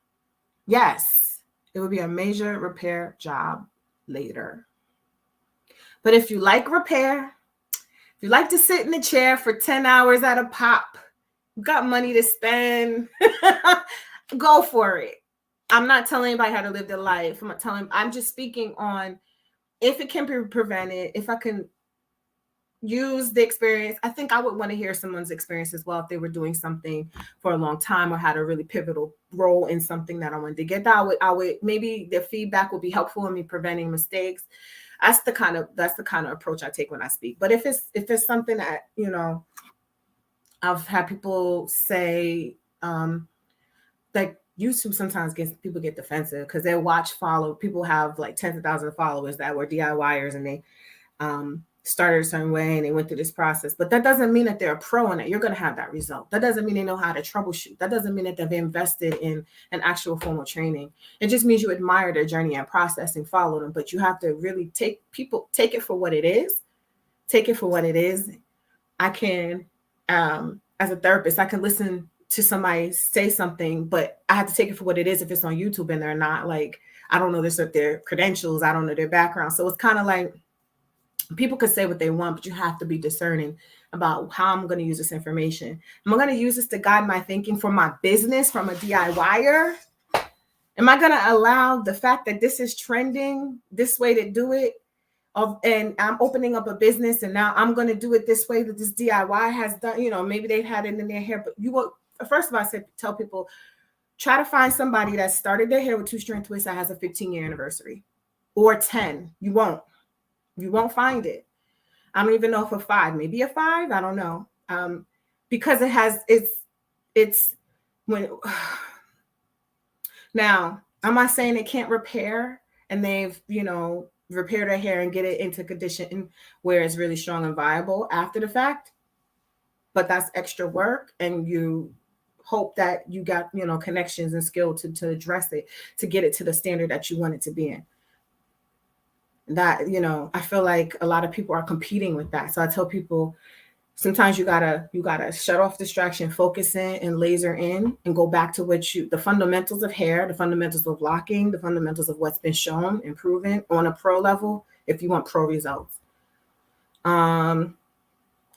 Yes, it would be a major repair job later. But if you like repair, if you like to sit in the chair for 10 hours at a pop, you got money to spend, go for it. I'm not telling anybody how to live their life. I'm just speaking on if it can be prevented, if I can use the experience. I think I would want to hear someone's experience as well if they were doing something for a long time or had a really pivotal role in something that I wanted to get. I would maybe the feedback would be helpful in me preventing mistakes. That's the kind of approach I take when I speak. But if it's something that, you know, I've had people say like YouTube sometimes people get defensive because they follow people have like tens of thousands of followers that were DIYers, and they started a certain way and they went through this process. But that doesn't mean that they're a pro in it. You're going to have that result. That doesn't mean they know how to troubleshoot. That doesn't mean that they've invested in an actual formal training. It just means you admire their journey and process and follow them. But you have to really take it for what it is. Take it for what it is. I can, as a therapist, I can listen to somebody say something, but I have to take it for what it is if it's on YouTube and they're not like, I don't know their credentials, I don't know their background. So it's kind of like people could say what they want, but you have to be discerning about how I'm going to use this information. Am I going to use this to guide my thinking for my business from a DIYer? Am I going to allow the fact that this is trending, this way to do it, and I'm opening up a business and now I'm going to do it this way that this DIY has done? You know, maybe they've had it in their hair, but you will. First of all, tell people, try to find somebody that started their hair with 2-strand twists that has a 15-year anniversary or 10. You won't find it. I don't even know if a 5, maybe a 5. I don't know. Because it's when now, I'm not saying it can't repair and they've, you know, repaired their hair and get it into condition where it's really strong and viable after the fact. But that's extra work, and you hope that you got, you know, connections and skill to address it, to get it to the standard that you want it to be in. That, you know, I feel like a lot of people are competing with that. So I tell people, Sometimes you gotta shut off distraction, focus in and laser in and go back to the fundamentals of hair, the fundamentals of locking, the fundamentals of what's been shown and proven on a pro level if you want pro results. I'm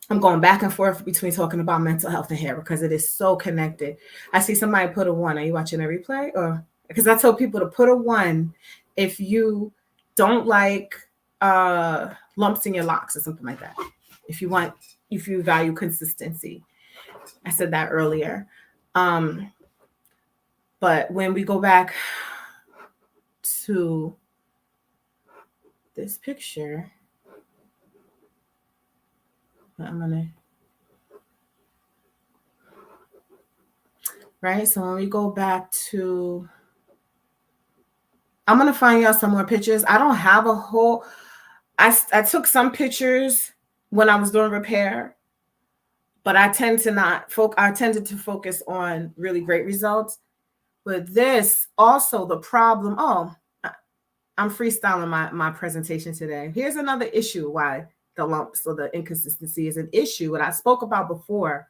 going back and forth between talking about mental health and hair because it is so connected. I see somebody put a 1. Are you watching a replay? Or because I told people to put a 1 if you don't like lumps in your locks or something like that. If you value consistency. I said that earlier. But when we go back to this picture, I'm gonna right. So when we go back to, I'm gonna find y'all some more pictures. I don't have a whole. I took some pictures when I was doing repair, but I tend to not focus. I tended to focus on really great results. But this also the problem. Oh, I'm freestyling my presentation today. Here's another issue why the lumps or the inconsistency is an issue. What I spoke about before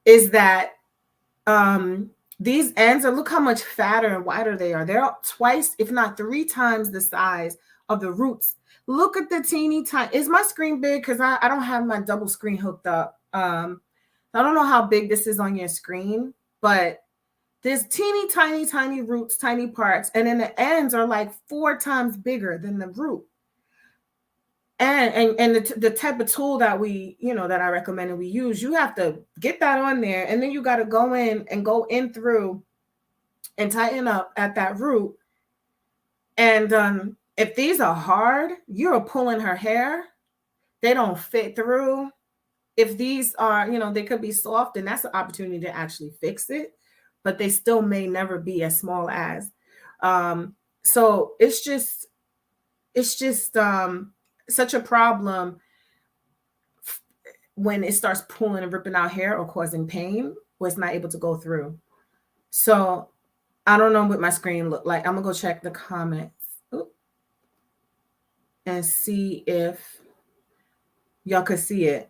is that these ends are, look how much fatter and wider they are. They're twice, if not 3 times the size of the roots. Look at the teeny tiny. Is my screen big? Because I don't have my double screen hooked up. I don't know how big this is on your screen, but there's teeny tiny roots, tiny parts, and then the ends are like 4 times bigger than the root. And the type of tool that that I recommend and we use, you have to get that on there, and then you got to go in through and tighten up at that root. And if these are hard, you're pulling her hair, they don't fit through. If these are, they could be soft, and that's an opportunity to actually fix it, but they still may never be as small as. So it's just such a problem when it starts pulling and ripping out hair or causing pain where it's not able to go through. So I don't know what my screen looked like. I'm gonna go check the comments and see if y'all could see it.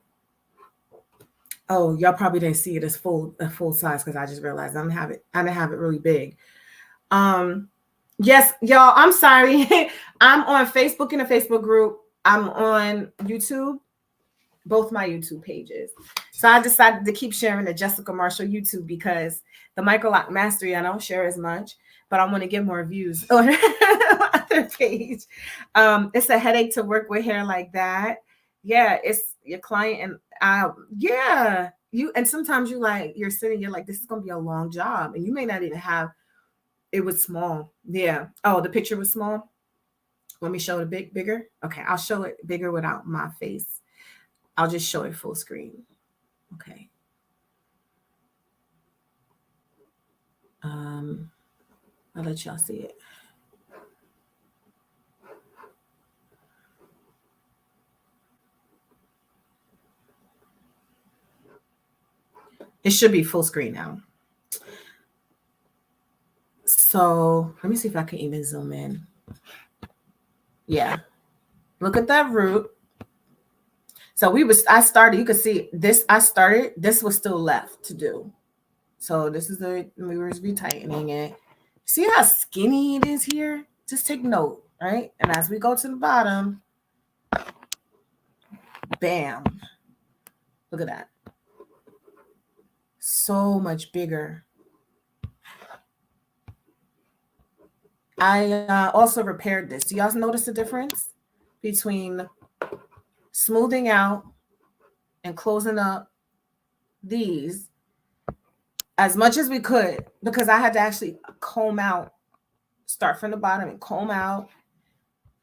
Oh, y'all probably didn't see it as full size because I just realized I didn't have it really big. Yes, y'all, I'm sorry. I'm on Facebook in a Facebook group. I'm on YouTube, both my YouTube pages. So I decided to keep sharing the Jessica Marshall YouTube because the Microloc Mastery, I don't share as much, but I want to get more views on my other page. It's a headache to work with hair like that. Yeah, it's your client and and sometimes you're sitting, you're like, this is gonna be a long job, and you may not even have. It was small. Yeah. Oh, the picture was small. Let me show it bigger. Okay, I'll show it bigger without my face. I'll just show it full screen. Okay. I'll let y'all see it. It should be full screen now. So let me see if I can even zoom in. Yeah. Look at that root. So I started, you can see this, this was still left to do. So this is we were retightening it. See how skinny it is here? Just take note, right? And as we go to the bottom, bam. Look at that. So much bigger. I also repaired this. Do y'all notice the difference between smoothing out and closing up these as much as we could, because I had to actually comb out, start from the bottom and comb out,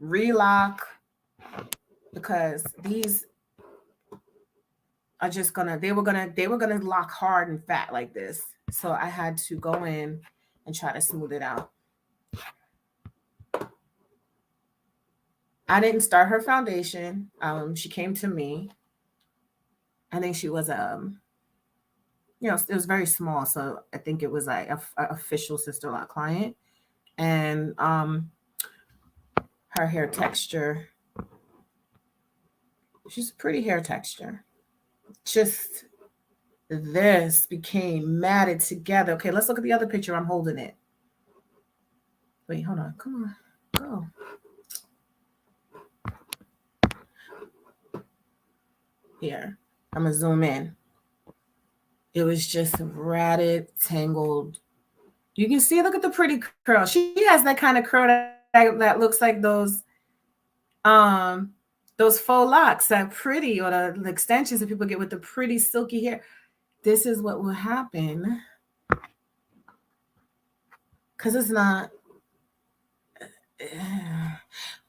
relock, because these are just they were gonna lock hard and fat like this. So I had to go in and try to smooth it out. I didn't start her foundation. She came to me. I think she was it was very small, so I think it was like a official Sister-Lock client, and her hair texture. She's a pretty hair texture. just this became matted together. Okay, let's look at the other picture. I'm holding it. Wait, hold on. Come on. Go. Here. I'm going to zoom in. It was just ratted, tangled. You can see, look at the pretty curl. She has that kind of curl that looks like those faux locks, that pretty, or the extensions that people get with the pretty silky hair. This is what will happen. Because it's not.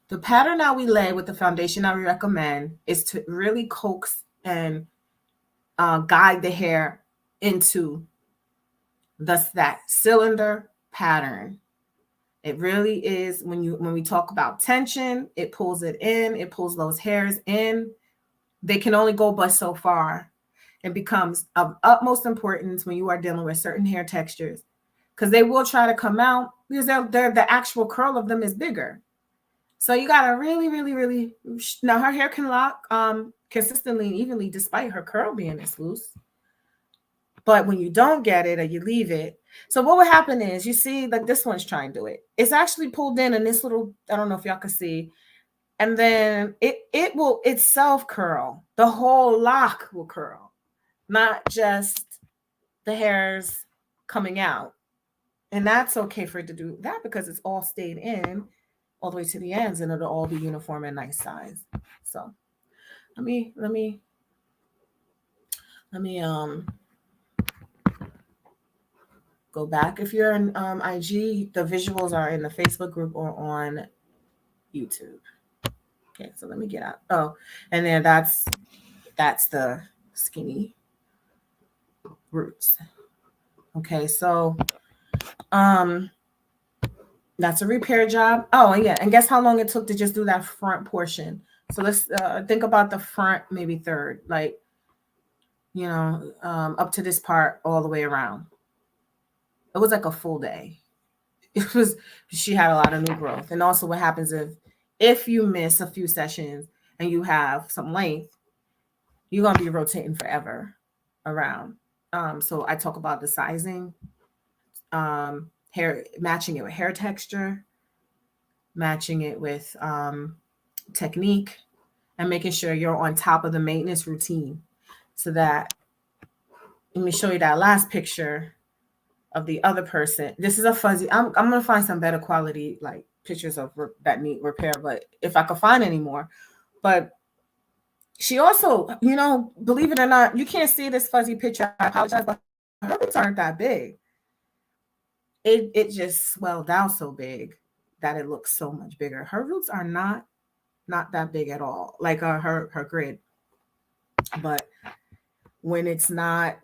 The pattern that we lay with the foundation that we recommend is to really coax and guide the hair into that cylinder pattern. It really is, when we talk about tension, it pulls it in, it pulls those hairs in. They can only go but so far. It becomes of utmost importance when you are dealing with certain hair textures, because they will try to come out because the actual curl of them is bigger. So you got to really, really, really. Now her hair can lock consistently and evenly despite her curl being this loose. But when you don't get it or you leave it, so what would happen is, you see, like this one's trying to do it. It's actually pulled in this little, I don't know if y'all can see, and then it will itself curl. The whole lock will curl, not just the hairs coming out. And that's okay for it to do that because it's all stayed in all the way to the ends, and it'll all be uniform and nice size. So let me go back. If you're in IG, the visuals are in the Facebook group or on YouTube. Okay, so let me get out. Oh, and then that's the skinny roots. Okay, so that's a repair job. Oh, and yeah, and guess how long it took to just do that front portion. So let's think about the front, maybe third, like, up to this part all the way around. It was like a full day. She had a lot of new growth. And also what happens if you miss a few sessions and you have some length, you're going to be rotating forever around. So I talk about the sizing, hair, matching it with hair texture, matching it with technique, and making sure you're on top of the maintenance routine. So that, let me show you that last picture of the other person. This is a fuzzy. I'm gonna find some better quality like pictures of that need repair, but if I could find any more. But she also, believe it or not, you can't see this fuzzy picture. I apologize, but her roots aren't that big. It just swelled out so big that it looks so much bigger. Her roots are not that big at all, like her grid. But when it's not,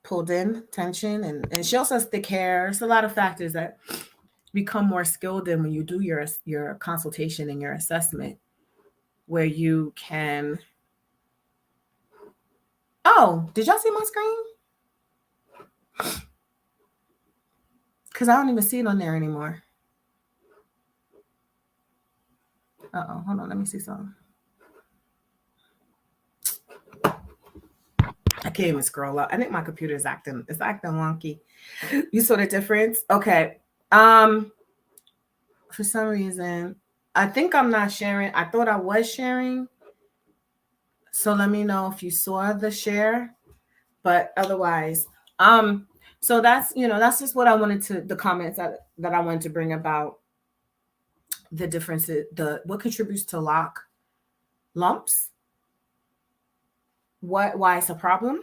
pulled in, tension, and she also has thick hair. There's a lot of factors that become more skilled in when you do your consultation and your assessment, where you can. Oh, did y'all see my screen? Because I don't even see it on there anymore. Uh-oh, hold on, let me see something. I can't even scroll up. I think my computer is acting wonky. You saw the difference? Okay. For some reason, I think I'm not sharing. I thought I was sharing. So let me know if you saw the share. But otherwise, so that's just what I wanted to, the comments that I wanted to bring about the differences, what contributes to lock lumps, why it's a problem,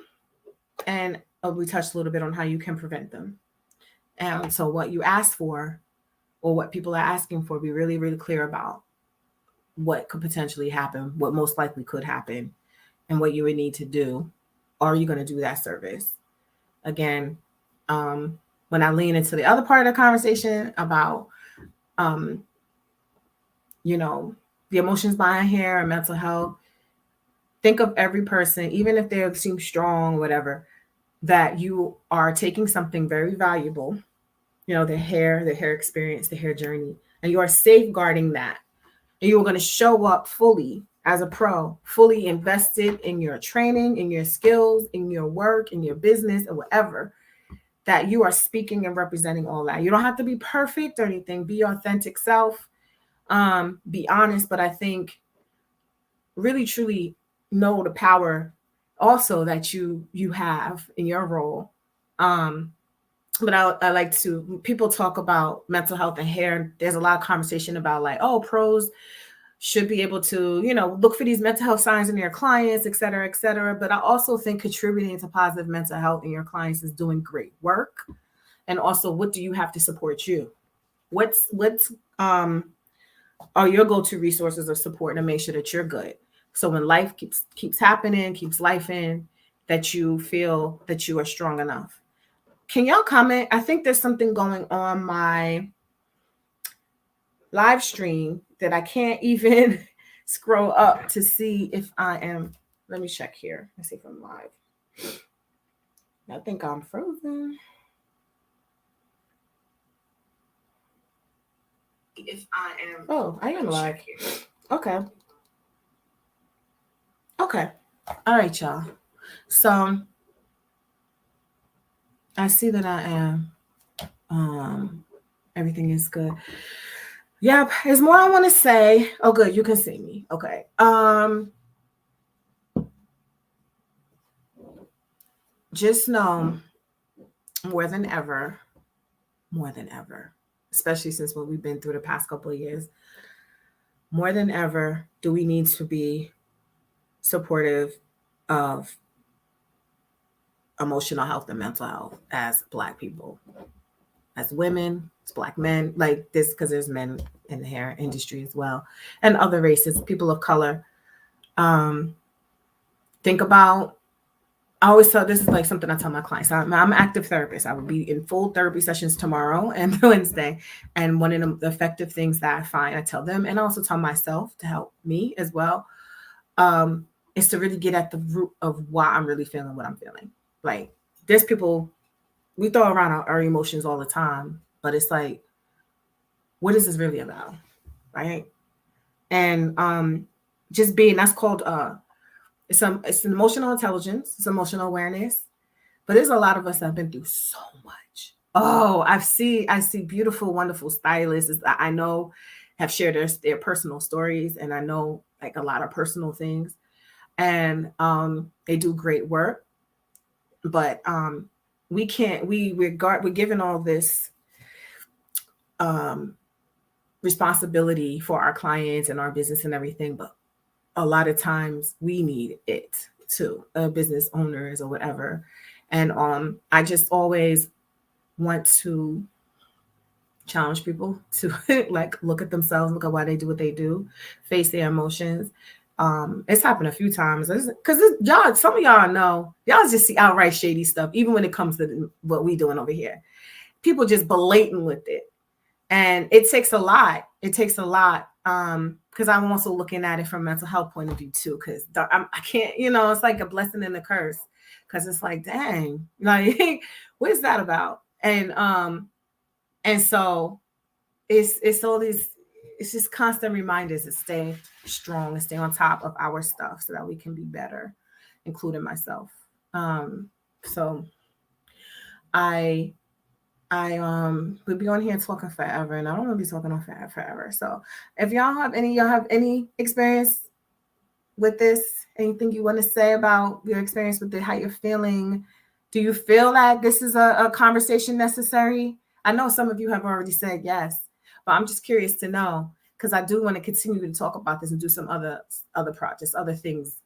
and we touched a little bit on how you can prevent them. And so what you ask for, or what people are asking for, be really, really clear about what could potentially happen, what most likely could happen, and what you would need to do. Are you going to do that service? Again, when I lean into the other part of the conversation about, the emotions behind hair and mental health, think of every person, even if they seem strong, whatever, that you are taking something very valuable, their hair experience, the hair journey, and you are safeguarding that. And you are going to show up fully as a pro, fully invested in your training, in your skills, in your work, in your business, or whatever, that you are speaking and representing all that. You don't have to be perfect or anything. Be your authentic self. Be honest, but I think really truly know the power also that you have in your role. Um, but I like to people talk about mental health and hair. There's a lot of conversation about like, oh, pros should be able to, look for these mental health signs in their clients, et cetera, et cetera. But I also think contributing to positive mental health in your clients is doing great work. And also, what do you have to support you? What's are your go-to resources of support to make sure that you're good? So when life keeps happening, keeps life in, that you feel that you are strong enough. Can y'all comment? I think there's something going on my live stream that I can't even scroll up to see if I am. Let me check here. Let's see if I'm live. I think I'm frozen. If I am. Oh, I am live. Okay. Okay. All right, y'all. So I see that I am. Everything is good. Yep. There's more I want to say. Oh, good. You can see me. Okay. Just know more than ever, especially since what we've been through the past couple of years, more than ever, do we need to be supportive of emotional health and mental health as Black people, as women, as Black men, like this, because there's men in the hair industry as well, and other races, people of color. Think about, I always tell, this is like something I tell my clients. I'm an active therapist. I will be in full therapy sessions tomorrow and Wednesday. And one of the effective things that I find, I tell them, and I also tell myself to help me as well, is to really get at the root of why I'm really feeling what I'm feeling. Like, there's people, we throw around our emotions all the time, but it's like, what is this really about? Right? And just being, that's called it's an emotional intelligence, it's emotional awareness. But there's a lot of us that have been through so much. Oh, I see beautiful, wonderful stylists that I know have shared their personal stories, and I know like a lot of personal things, and they do great work. But we're given all this responsibility for our clients and our business and everything, but a lot of times we need it too, business owners or whatever. And I just always want to challenge people to like look at themselves, look at why they do what they do, face their emotions. It's happened a few times because y'all, some of y'all know, y'all just see outright shady stuff, even when it comes to what we doing over here. People just blatant with it. And it takes a lot. It takes a lot. Because I'm also looking at it from a mental health point of view too. Because I can't, it's like a blessing and a curse. Because it's like, dang, like, what is that about? And so it's all these, it's just constant reminders to stay strong and stay on top of our stuff so that we can be better, including myself. So I would be on here talking forever, and I don't want to be talking on forever. So if y'all have any experience with this, anything you want to say about your experience with it, how you're feeling, do you feel that this is a conversation necessary? I know some of you have already said yes, but I'm just curious to know, because I do want to continue to talk about this and do some other projects, other things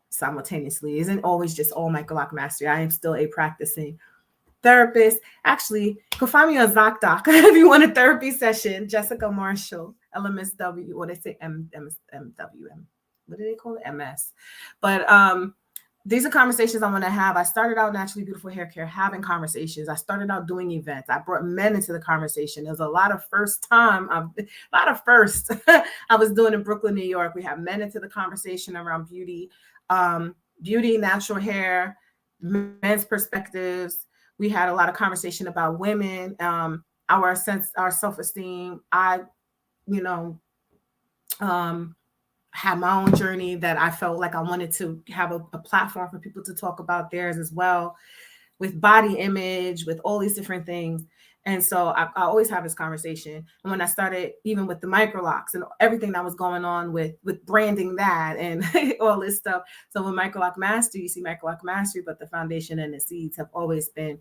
simultaneously. It isn't always just all Microloc mastery. I am still a practicing therapist. Actually, you can find me on ZocDoc if you want a therapy session. Jessica Marshall, LMSW, or they say MWM. What do they call it? MS. But these are conversations I want to have. I started out Naturally Beautiful Hair Care having conversations. I started out doing events. I brought men into the conversation. There's a lot of firsts I was doing in Brooklyn, New York. We have men into the conversation around beauty, natural hair, men's perspectives. We had a lot of conversation about women, our self-esteem. had my own journey that I felt like I wanted to have a platform for people to talk about theirs as well, with body image, with all these different things. And so I always have this conversation. And when I started, even with the Microlocs and everything that was going on with branding that and all this stuff. So with Microloc Mastery, you see Microloc Mastery, but the foundation and the seeds have always been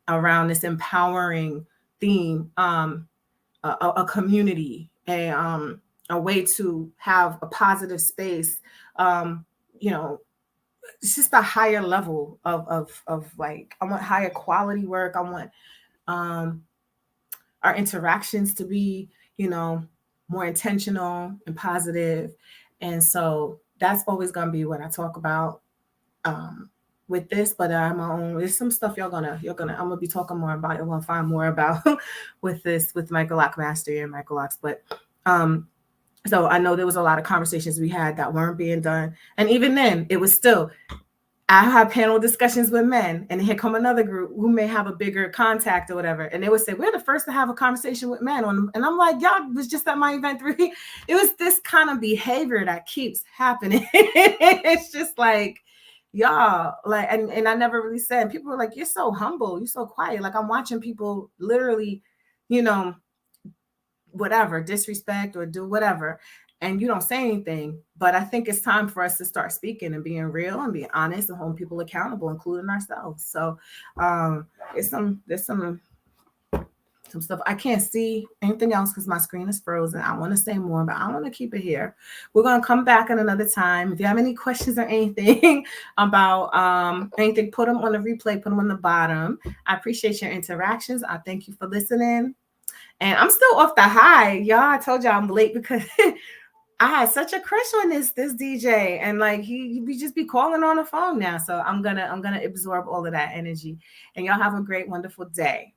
around this empowering theme, a community, a way to have a positive space, you know, it's just a higher level of like, I want higher quality work. I want um our interactions to be, you know, more intentional and positive. And so that's always gonna be what I talk about with this. But I'm my own, there's some stuff I'm gonna be talking more about, you're gonna find more about with this, with Microloc Mastery and Microlocs. But so I know there was a lot of conversations we had that weren't being done. And even then, it was still, I had panel discussions with men, and here come another group who may have a bigger contact or whatever. And they would say, we're the first to have a conversation with men on, and I'm like, y'all was just at my event 3. It was this kind of behavior that keeps happening. It's just like, y'all, like, and I never really said, people were like, you're so humble, you're so quiet. Like, I'm watching people literally, you know, whatever, disrespect or do whatever, and you don't say anything. But I think it's time for us to start speaking and being real and being honest and holding people accountable, including ourselves. So there's some stuff I can't see anything else because my screen is frozen. I want to say more, but I want to keep it here. We're going to come back at another time. If you have any questions or anything about anything, put them on the replay, put them on the bottom. I appreciate your interactions. I thank you for listening. And I'm still off the high, y'all. I told y'all I'm late because I had such a crush on this DJ, and like he just be calling on the phone now. So I'm gonna absorb all of that energy. And y'all have a great, wonderful day.